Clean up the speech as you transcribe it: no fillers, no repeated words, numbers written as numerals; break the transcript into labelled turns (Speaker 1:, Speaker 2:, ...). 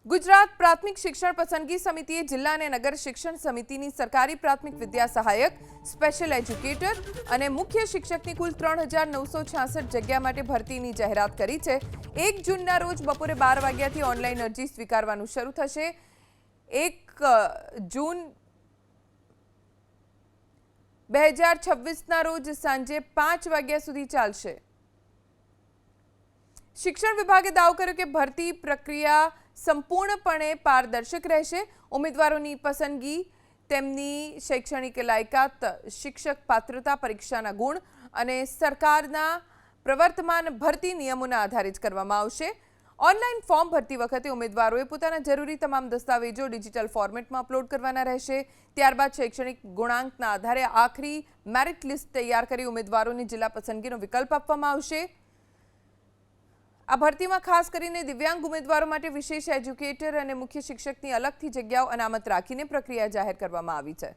Speaker 1: ગુજરાત પ્રાથમિક શિક્ષણ પસંદગી સમિતિએ જિલ્લા અને નગર શિક્ષણ સમિતિની સરકારી પ્રાથમિક વિદ્યા સહાયક, સ્પેશિયલ એજ્યુકેટર અને મુખ્ય શિક્ષકની કુલ 3966 જગ્યા માટે ભરતીની જાહેરાત કરી છે। 1 જૂનના રોજ બપોરે 12 વાગ્યાથી ઓનલાઈન અરજી સ્વીકારવાનું શરૂ થશે। 1 જૂન 2026ના રોજ સાંજે 5 વાગ્યા સુધી ચાલશે। શિક્ષણ વિભાગે દાવો કર્યો કે ભરતી પ્રક્રિયા સંપૂર્ણપણે પારદર્શક રહેશે। ઉમેદવારોની પસંદગી તેમની શૈક્ષણિક લાયકાત, શિક્ષક પાત્રતા પરીક્ષાના ગુણ અને સરકારના પ્રવર્તમાન ભરતી નિયમોના આધારે જ કરવામાં આવશે। ઓનલાઈન ફોર્મ ભરતી વખતે ઉમેદવારોએ પોતાના જરૂરી તમામ દસ્તાવેજો ડિજિટલ ફોર્મેટમાં અપલોડ કરવાના રહેશે। ત્યારબાદ શૈક્ષણિક ગુણાંકના આધારે આખરી મેરિટ લિસ્ટ તૈયાર કરી ઉમેદવારોને જિલ્લા પસંદગીનો વિકલ્પ આપવામાં આવશે। આ ભરતીમાં ખાસ કરીને દિવ્યાંગ ઉમેદવારો માટે વિશેષ એજ્યુકેટર અને મુખ્ય શિક્ષકની અલગથી જગ્યાઓ અનામત રાખીને પ્રક્રિયા જાહેર કરવામાં આવી છે।